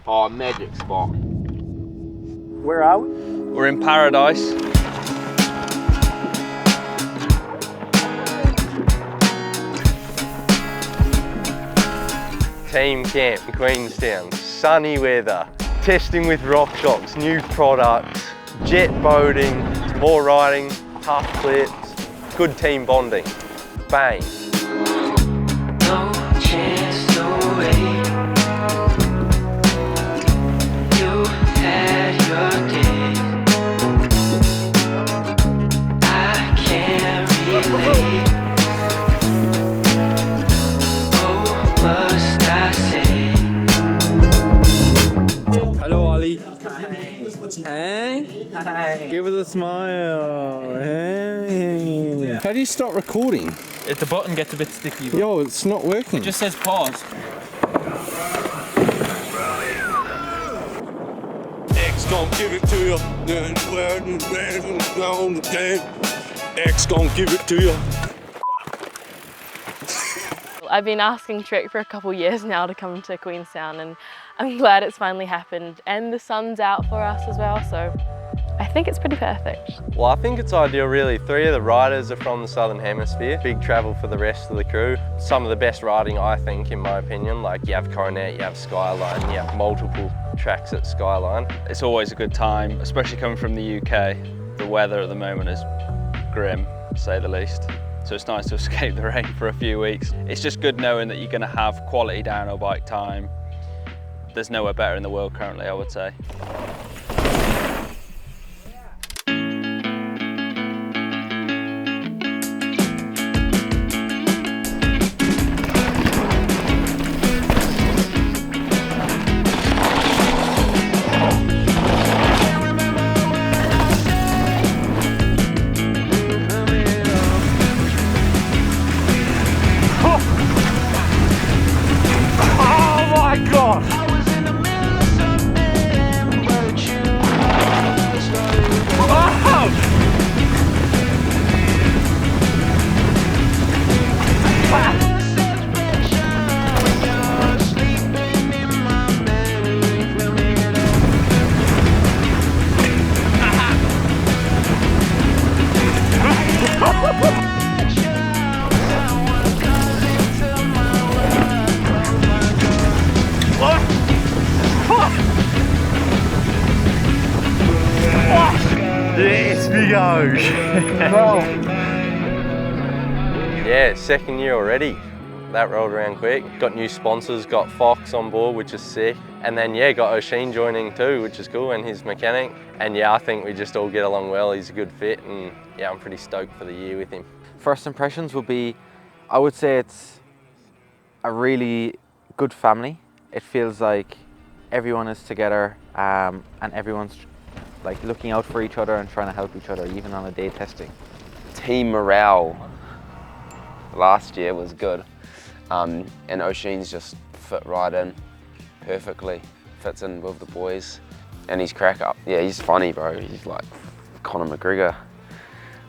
Oh, magic spot. Where are we? We're in paradise. Team camp in Queenstown, sunny weather, testing with RockShox, new products, jet boating, more riding, tough clips, good team bonding. Bang. No chance to wait. You had your day. I can't relate. Oh, must I say? Hello, Ollie. Hey. Hi. Give us a smile. Hey. How do you start recording? If the button gets a bit sticky. Yo, it's not working. It just says pause. X gon' give it to you. X gon' give it to you. I've been asking Trek for a couple years now to come to Queenstown, and I'm glad it's finally happened. And the sun's out for us as well, so I think it's pretty perfect. Well, I think it's ideal really. 3 of the riders are from the Southern Hemisphere. Big travel for the rest of the crew. Some of the best riding, I think, in my opinion. Like, you have Coronet, you have Skyline, you have multiple tracks at Skyline. It's always a good time, especially coming from the UK. The weather at the moment is grim, to say the least. So it's nice to escape the rain for a few weeks. It's just good knowing that you're going to have quality downhill bike time. There's nowhere better in the world currently, I would say. Yes, we go. Yeah, second year already. That rolled around quick. Got new sponsors, got Fox on board, which is sick. And then yeah, got Oisin joining too, which is cool, and his mechanic. And yeah, I think we just all get along well. He's a good fit, and yeah, I'm pretty stoked for the year with him. First impressions would be, I would say it's a really good family. It feels like everyone is together and everyone's like looking out for each other and trying to help each other, even on a day testing. Team morale last year was good, and Oisin's just fit right in perfectly, fits in with the boys, and he's crack up. Yeah, he's funny, bro. He's like Conor McGregor.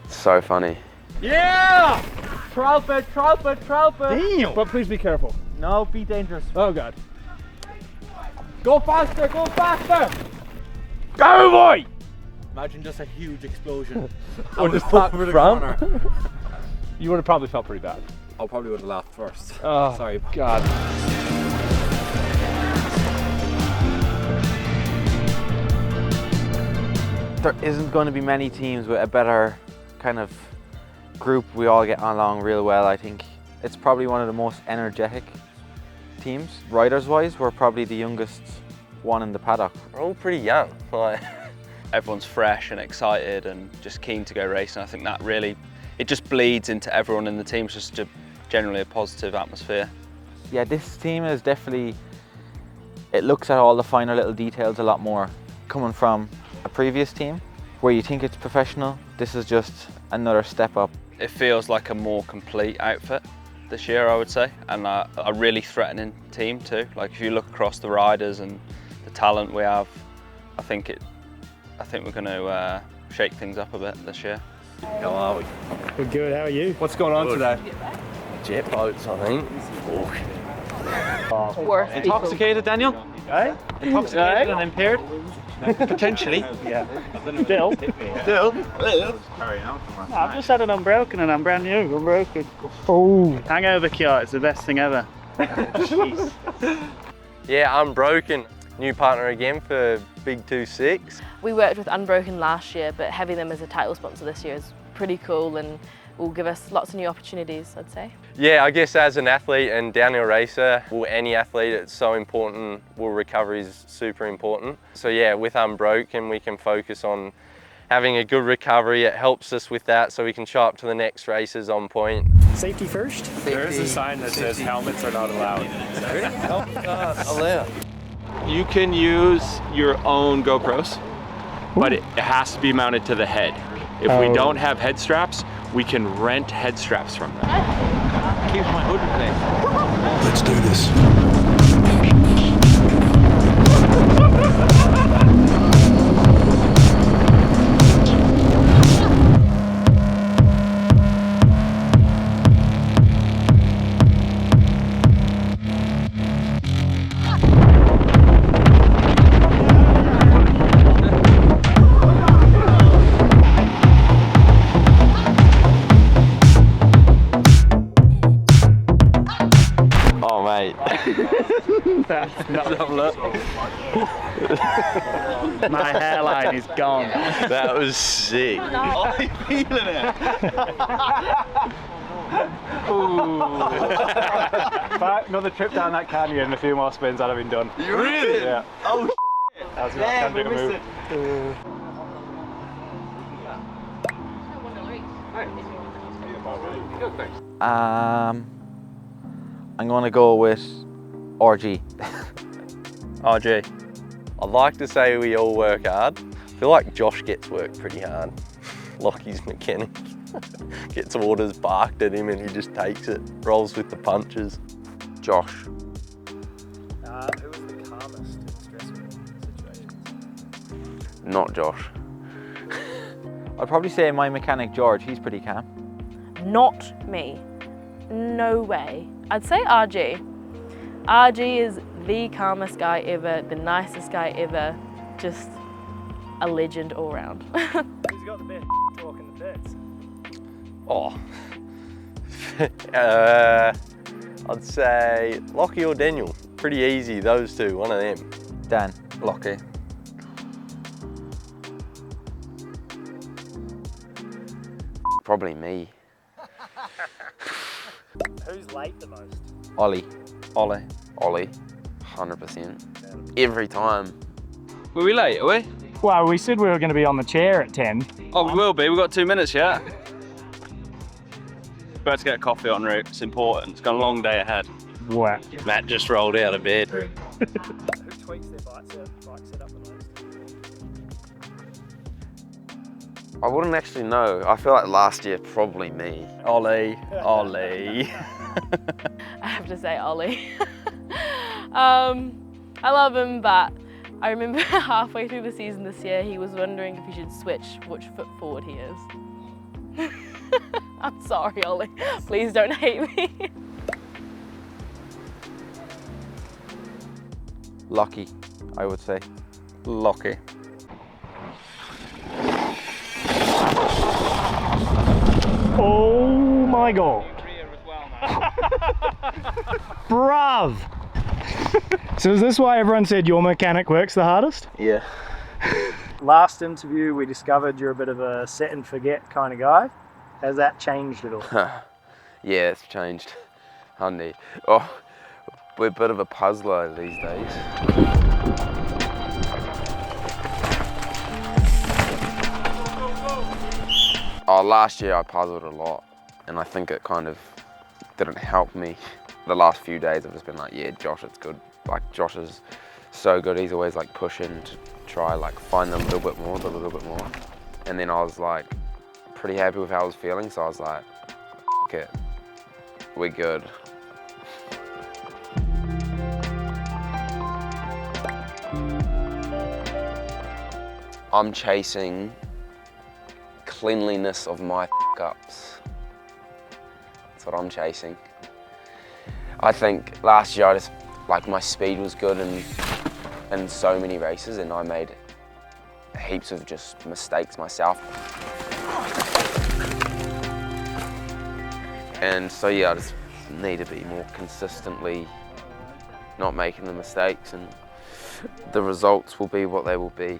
So funny. Yeah! Trollbit, trollbit, trollbit. Damn! But please be careful. No, be dangerous. Oh god. Go faster, go faster! Go boy! Imagine just a huge explosion. Or just pop over the corner. You would have probably felt pretty bad. I probably would have laughed first. Oh, sorry. God. There isn't going to be many teams with a better kind of group. We all get along real well. I think it's probably one of the most energetic teams. Riders-wise, we're probably the youngest one in the paddock. We're all pretty young. Like, everyone's fresh and excited and just keen to go racing. I think that really, it just bleeds into everyone in the team. It's just generally a positive atmosphere. Yeah, this team is definitely, it looks at all the finer little details a lot more. Coming from a previous team where you think it's professional, this is just another step up. It feels like a more complete outfit this year, I would say, and a really threatening team too. Like if you look across the riders and the talent we have, I think we're going to shake things up a bit this year. How are we? We're good, how are you? What's going on today? Jet boats, I think. Worth Intoxicated, Daniel? Eh? Intoxicated and impaired? Potentially. Yeah. Still. I've just had an unbroken and I'm brand new. Unbroken. Oh, hangover cure. It's the best thing ever. Yeah, Unbroken. New partner again for Big 2-6. We worked with Unbroken last year, but having them as a title sponsor this year is pretty cool and will give us lots of new opportunities, I'd say. Yeah, I guess as an athlete and downhill racer, well, any athlete, it's so important. Well, recovery is super important. So yeah, with Unbroken, we can focus on having a good recovery. It helps us with that so we can show up to the next races on point. Safety first. There is a sign that says helmets are not allowed. Allowed. You can use your own GoPros, but it has to be mounted to the head. If we don't have head straps, we can rent head straps from them. Keeps my hood in place. Let's do this. Oh mate. My hairline is gone. That was sick. Are you feeling it? Another trip down that canyon and a few more spins I'd have been done. You really? Yeah. Oh shit. That was damn, we missed it. I'm gonna go with RG. RG. I'd like to say we all work hard. I feel like Josh gets work pretty hard. Lachie's mechanic. Gets orders barked at him and he just takes it. Rolls with the punches. Josh. Who was the calmest in stressful situations? Not Josh. I'd probably say my mechanic George, he's pretty calm. Not me. No way. I'd say RG. RG is the calmest guy ever, the nicest guy ever, just a legend all round. Who's got the best talk in the pits? Oh. I'd say Lachie or Daniel. Pretty easy, those two, one of them. Dan. Lachie. Probably me. Who's late the most? Ollie. Ollie. 100%. Every time. Were we late, are we? Well, we said we were going to be on the chair at 10. Oh, we will be. We've got 2 minutes yet. About to get a coffee en route. It's important. It's got a long day ahead. Wow. Matt just rolled out of bed. Who tweaks their bike setup the most? I wouldn't actually know. I feel like last year, probably me. Ollie. I have to say Ollie. I love him, but I remember halfway through the season this year, he was wondering if he should switch which foot forward he is. I'm sorry, Ollie. Please don't hate me. Lachie, I would say. Lachie. Oh my god. Bruv. So is this why everyone said your mechanic works the hardest? Yeah. Last interview we discovered you're a bit of a set and forget kind of guy. Has that changed at all? Yeah, it's changed, honey. Oh, we're a bit of a puzzler these days. Oh, last year I puzzled a lot, and I think it kind of didn't help me. The last few days I've just been like, yeah, Josh, it's good. Like, Josh is so good. He's always like pushing to try like find them a little bit more. And then I was like pretty happy with how I was feeling, so I was like, F it, we're good. I'm chasing cleanliness of my ups. That's what I'm chasing. I think last year I just, like, my speed was good and in so many races, and I made heaps of just mistakes myself. And so yeah, I just need to be more consistently not making the mistakes, and the results will be what they will be.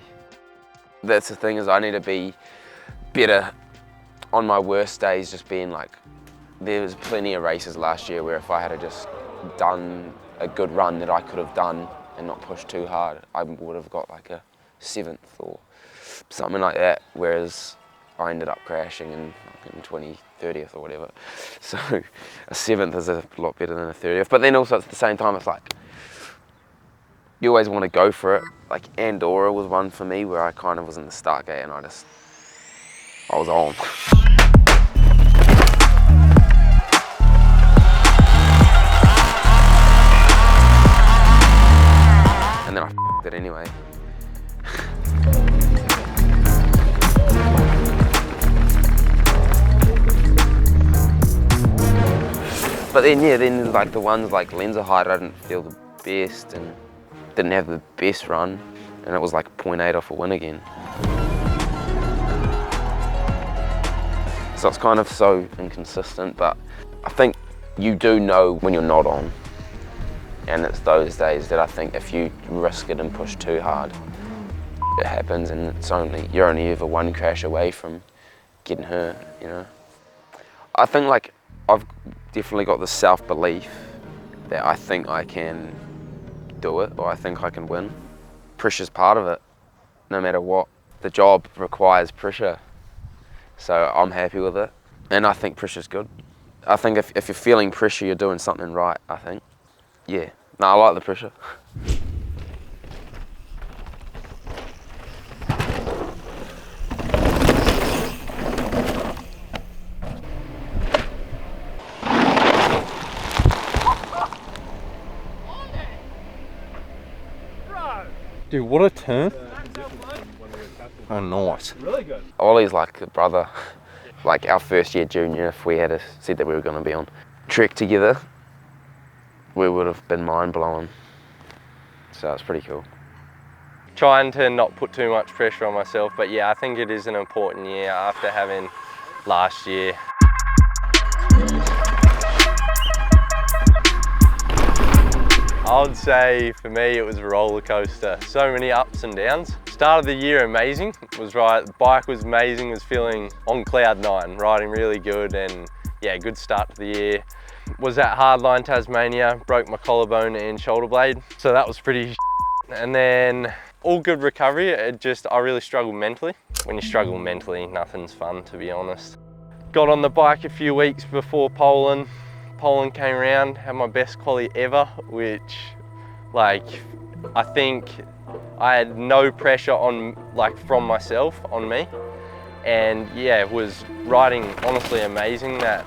That's the thing, is I need to be better on my worst days, just being like, there was plenty of races last year where if I had just done a good run that I could have done and not pushed too hard, I would have got like a 7th or something like that, whereas I ended up crashing in 20th, 30th or whatever. So a 7th is a lot better than a 30th. But then also at the same time, it's like, you always want to go for it. Like Andorra was one for me where I kind of was in the start gate and I was on. And then I f***ed it anyway. But then yeah, then like the ones like Lenzerheide, I didn't feel the best and didn't have the best run, and it was like 0.8 off a win again. So it's kind of so inconsistent, but I think you do know when you're not on. And it's those days that I think if you risk it and push too hard, it happens, and you're only ever one crash away from getting hurt, you know. I think like I've definitely got the self-belief that I think I can do it, or I think I can win. Pressure's part of it, no matter what. The job requires pressure, so I'm happy with it. And I think pressure's good. I think if you're feeling pressure, you're doing something right, I think. Yeah, no, I like the pressure. Dude, what a turn. Oh, nice. Really good. Ollie's like a brother. Like our first year junior, if we had said that we were going to be on Trek together, we would have been mind blowing. So it's pretty cool. Trying to not put too much pressure on myself, but yeah, I think it is an important year after having last year. I would say for me it was a roller coaster. So many ups and downs. Start of the year amazing, was right. The bike was amazing, was feeling on cloud 9, riding really good, and yeah, good start to the year. Was at Hardline Tasmania, broke my collarbone and shoulder blade, so that was pretty and then all good recovery. I really struggled mentally. When you struggle mentally, nothing's fun, to be honest. Got on the bike a few weeks before Poland. Poland came around, had my best quali ever, which like I think I had no pressure on from myself on me, and yeah, it was riding honestly amazing that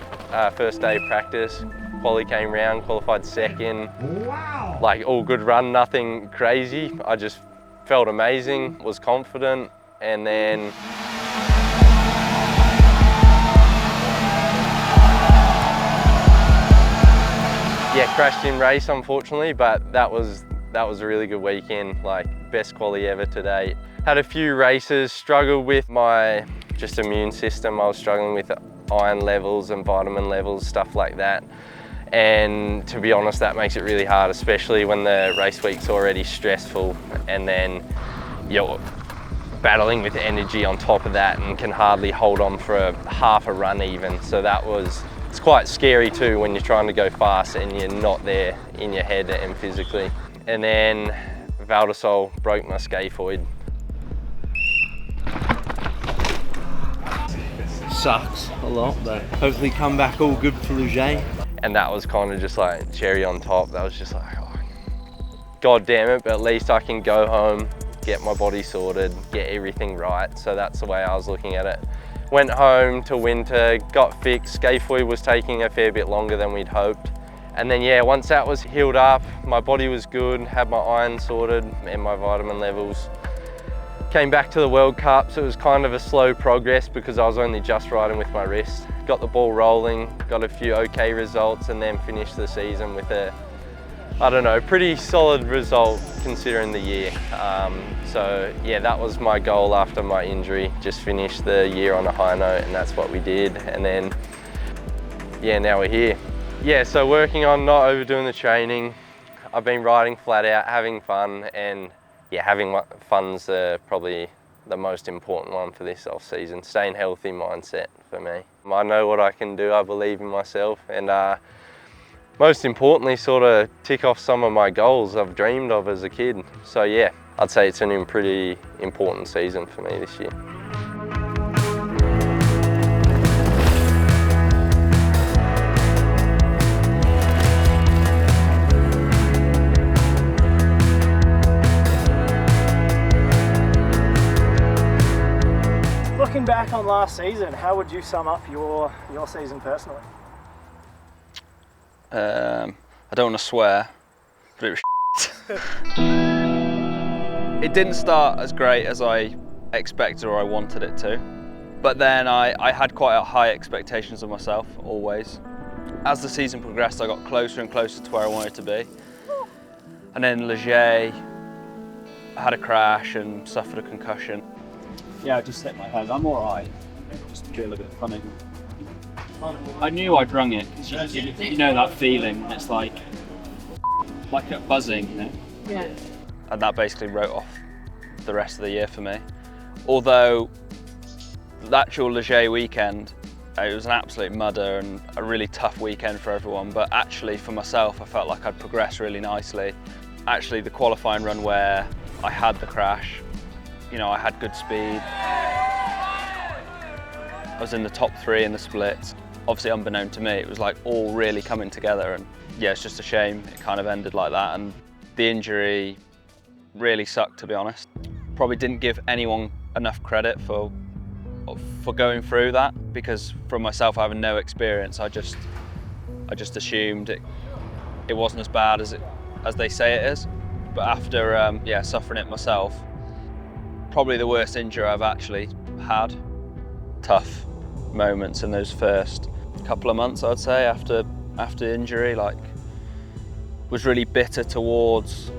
first day of practice. Quali came round, qualified second. Wow. Like all good run, nothing crazy. I just felt amazing, was confident, and then yeah, crashed in race unfortunately, but that was a really good weekend, like best quali ever to date. Had a few races, struggled with my immune system. I was struggling with iron levels and vitamin levels, stuff like that. And to be honest, that makes it really hard, especially when the race week's already stressful and then you're battling with energy on top of that and can hardly hold on for half a run even. So it's quite scary too when you're trying to go fast and you're not there in your head and physically. And then Val di Sole, broke my scaphoid. Sucks a lot, but hopefully come back all good for Lachie. And that was kind of just like cherry on top. That was just like, oh, God damn it, but at least I can go home, get my body sorted, get everything right. So that's the way I was looking at it. Went home to winter, got fixed. Scaphoid was taking a fair bit longer than we'd hoped. And then yeah, once that was healed up, my body was good, had my iron sorted and my vitamin levels. Came back to the World Cup, so it was kind of a slow progress because I was only just riding with my wrist. Got the ball rolling, got a few okay results, and then finished the season with a I don't know, pretty solid result considering the year. So yeah, that was my goal after my injury, just finish the year on a high note, and that's what we did. And then, yeah, now we're here. Yeah, so working on not overdoing the training. I've been riding flat out, having fun, and yeah, having fun's probably the most important one for this off season. Staying healthy mindset for me. I know what I can do, I believe in myself, and most importantly, sort of tick off some of my goals I've dreamed of as a kid. So yeah, I'd say it's a pretty important season for me this year. Looking back on last season, how would you sum up your season personally? I don't want to swear, but it was It didn't start as great as I expected or I wanted it to, but then I had quite high expectations of myself, always. As the season progressed, I got closer and closer to where I wanted to be. And then Lachie had a crash and suffered a concussion. Yeah, I just hit my head. I'm alright. Just feel a bit funny. I knew I'd rung it, because you know that feeling, it's like a buzzing, you know? Yeah. And that basically wrote off the rest of the year for me. Although the actual Lachie weekend, it was an absolute mudder and a really tough weekend for everyone, but actually for myself, I felt like I'd progressed really nicely. Actually, the qualifying run where I had the crash, you know, I had good speed. I was in the top 3 in the splits. Obviously, unbeknown to me, it was like all really coming together, and yeah, it's just a shame it kind of ended like that. And the injury really sucked, to be honest. Probably didn't give anyone enough credit for going through that, because from myself, having no experience, I just assumed it wasn't as bad as they say it is. But after yeah, suffering it myself, probably the worst injury I've actually had. Tough moments in those first couple of months, I'd say, after injury, like, was really bitter towards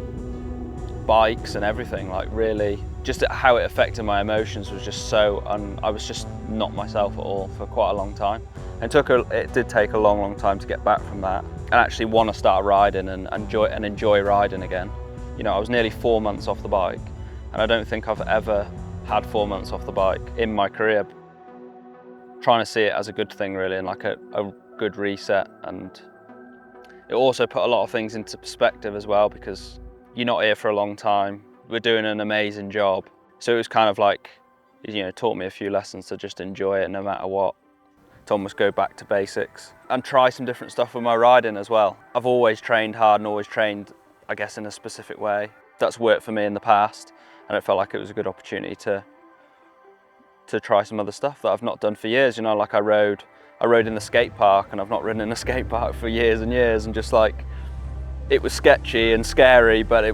bikes and everything, like really, just how it affected my emotions was just so, I was just not myself at all for quite a long time. And it did take a long time to get back from that and actually want to start riding and enjoy riding again. You know, I was nearly 4 months off the bike, and I don't think I've ever had 4 months off the bike in my career. Trying to see it as a good thing, really, and like a good reset. And it also put a lot of things into perspective as well, because you're not here for a long time. We're doing an amazing job. So it was kind of like, you know, taught me a few lessons to just enjoy it no matter what. To almost go back to basics and try some different stuff with my riding as well. I've always trained hard and always trained, I guess, in a specific way. That's worked for me in the past, and it felt like it was a good opportunity to try some other stuff that I've not done for years. You know, like I rode in the skate park, and I've not ridden in a skate park for years and years, and just like, it was sketchy and scary, but I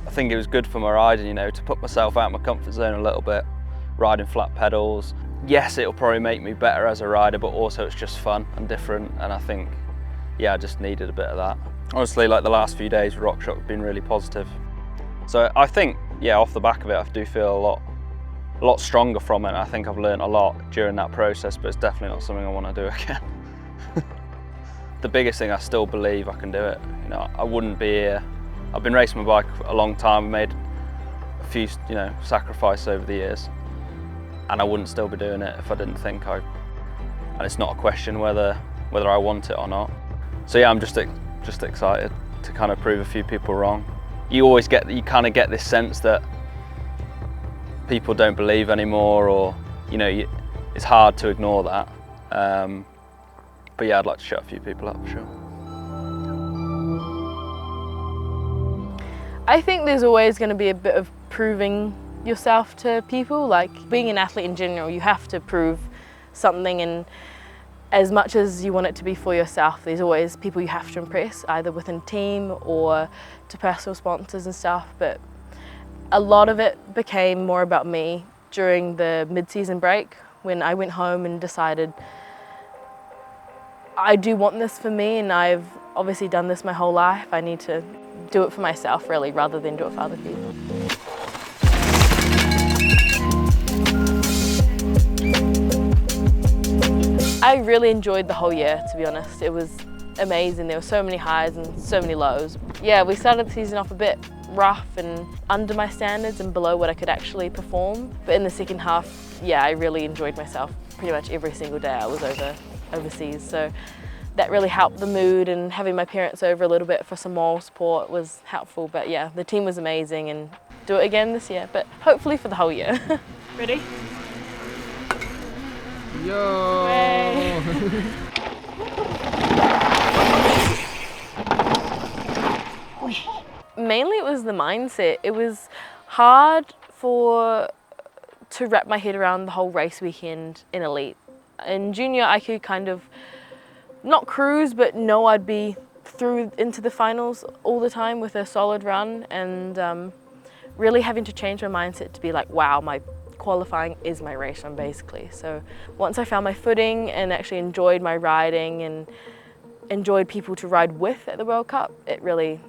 think it was good for my riding, you know, to put myself out of my comfort zone a little bit, riding flat pedals. Yes, it'll probably make me better as a rider, but also it's just fun and different, and I think, yeah, I just needed a bit of that. Honestly, like the last few days with RockShox have been really positive. So I think, yeah, off the back of it, I do feel a lot stronger from it. I think I've learned a lot during that process, but it's definitely not something I want to do again. The biggest thing, I still believe I can do it. You know, I wouldn't be here. I've been racing my bike a long time. I made a few, you know, sacrifices over the years, and I wouldn't still be doing it if I didn't think and it's not a question whether I want it or not. So yeah, I'm just excited to kind of prove a few people wrong. You kind of get this sense that people don't believe anymore, or, you know, it's hard to ignore that. But yeah, I'd like to shut a few people up for sure. I think there's always going to be a bit of proving yourself to people. Like, being an athlete in general, you have to prove something, and as much as you want it to be for yourself, there's always people you have to impress, either within team or to personal sponsors and stuff. But a lot of it became more about me during the mid-season break, when I went home and decided I do want this for me, and I've obviously done this my whole life. I need to do it for myself really, rather than do it for other people. I really enjoyed the whole year, to be honest. It was amazing. There were so many highs and so many lows. Yeah, we started the season off a bit rough and under my standards and below what I could actually perform. But in the second half, yeah, I really enjoyed myself pretty much every single day I was overseas. So that really helped the mood, and having my parents over a little bit for some moral support was helpful. But yeah, the team was amazing, and do it again this year, but hopefully for the whole year. Ready? Yo! Mainly it was the mindset. It was hard to wrap my head around the whole race weekend in elite. In junior I could kind of not cruise, but know I'd be through into the finals all the time with a solid run, and really having to change my mindset to be like, wow, my qualifying is my race run basically. So once I found my footing and actually enjoyed my riding and enjoyed people to ride with at the World Cup, it really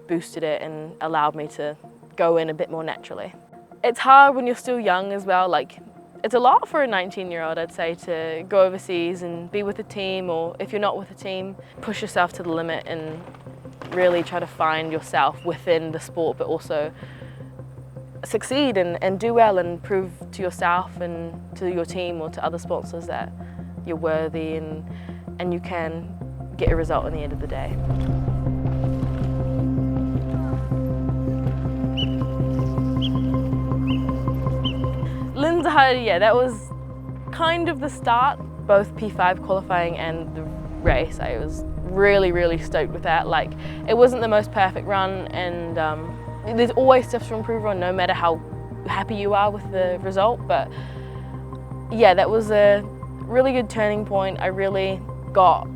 boosted it and allowed me to go in a bit more naturally. It's hard when you're still young as well. Like, it's a lot for a 19-year-old, I'd say, to go overseas and be with a team, or if you're not with a team, push yourself to the limit and really try to find yourself within the sport, but also succeed and do well and prove to yourself and to your team or to other sponsors that you're worthy and you can get a result at the end of the day. Lindsay, yeah, that was kind of the start, both P5 qualifying and the race. I was really stoked with that. Like, it wasn't the most perfect run, and there's always stuff to improve on, no matter how happy you are with the result. But yeah, that was a really good turning point. I really got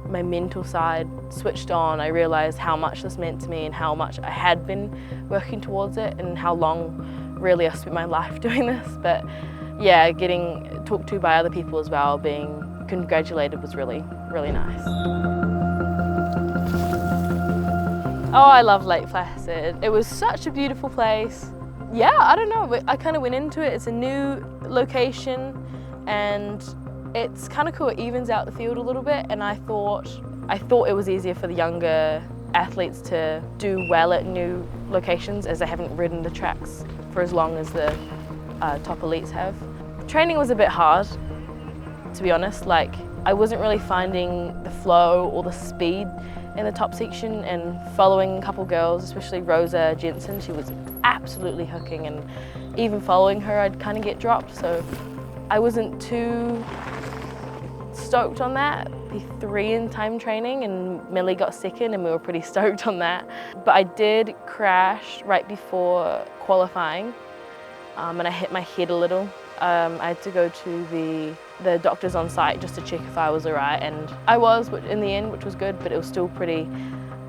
my mental side switched on. I realized how much this meant to me and how much I had been working towards it, and how long really I spent my life doing this. But yeah, getting talked to by other people as well, being congratulated, was really nice. Oh, I love Lake Placid. It was such a beautiful place. Yeah, I don't know, I kind of went into it. It's a new location and it's kind of cool. It evens out the field a little bit, and I thought it was easier for the younger athletes to do well at new locations, as they haven't ridden the tracks for as long as the top elites have. Training was a bit hard, to be honest. Like, I wasn't really finding the flow or the speed in the top section, and following a couple girls, especially Rosa Jensen, she was absolutely hooking, and even following her I'd kind of get dropped, so I wasn't too stoked on that. P3 in time training, and Millie got second, and we were pretty stoked on that. But I did crash right before qualifying, and I hit my head a little. I had to go to the doctors on site just to check if I was alright, and I was in the end, which was good, but it was still pretty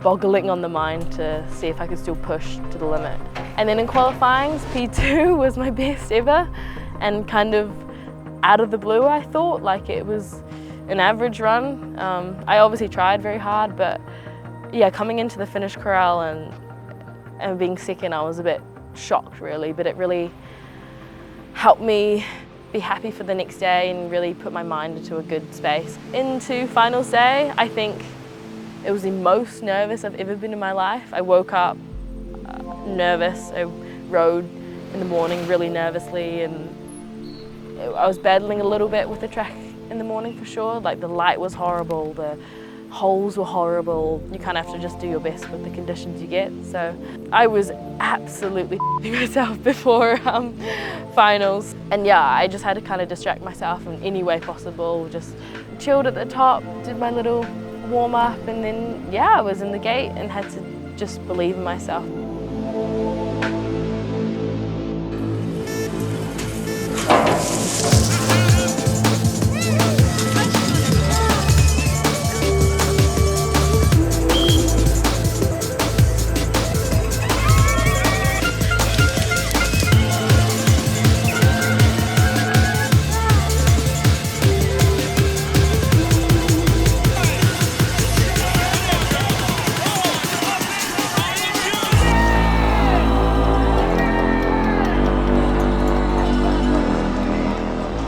boggling on the mind to see if I could still push to the limit. And then in qualifying, P2 was my best ever, and kind of out of the blue, I thought. Like, it was an average run. I obviously tried very hard, but yeah, coming into the finish corral and being second, I was a bit shocked really, but it really helped me be happy for the next day and really put my mind into a good space. Into finals day, I think it was the most nervous I've ever been in my life. I woke up nervous. I rode in the morning really nervously, and I was battling a little bit with the track in the morning for sure. Like, the light was horrible, the holes were horrible. You kind of have to just do your best with the conditions you get. So I was absolutely myself before finals. And yeah, I just had to kind of distract myself in any way possible. Just chilled at the top, did my little warm up, and then yeah, I was in the gate and had to just believe in myself.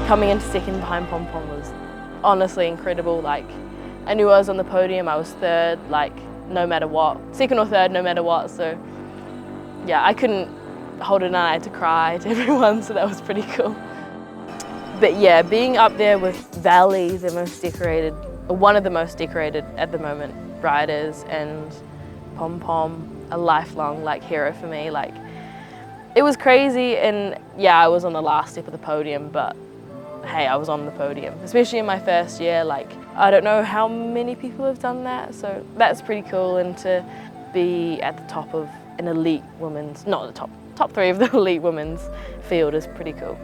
coming into second behind Pom Pom was honestly incredible. Like, I knew I was on the podium, I was third, like, no matter what. Second or third, no matter what, so yeah, I couldn't hold it in, I had to cry to everyone, so that was pretty cool. But yeah, being up there with Valley, the most decorated, or one of the most decorated at the moment, riders, and Pom Pom, a lifelong like hero for me. Like, it was crazy, and yeah, I was on the last step of the podium, but hey, I was on the podium, especially in my first year. Like, I don't know how many people have done that, so that's pretty cool. And to be at the top of an elite women's, not the top 3 of the elite women's field is pretty cool.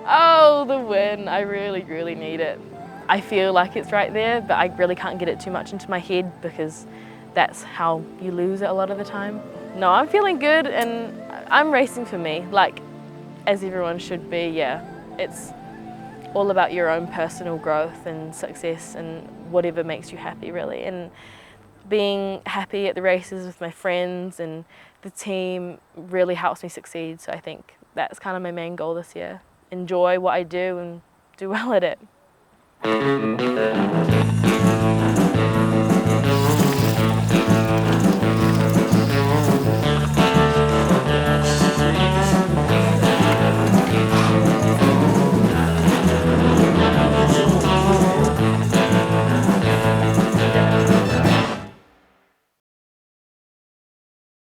Oh, the win, I really, really need it. I feel like it's right there, but I really can't get it too much into my head because that's how you lose it a lot of the time. No, I'm feeling good and I'm racing for me, like as everyone should be, yeah. It's all about your own personal growth and success and whatever makes you happy, really. And being happy at the races with my friends and the team really helps me succeed. So I think that's kind of my main goal this year. Enjoy what I do and do well at it.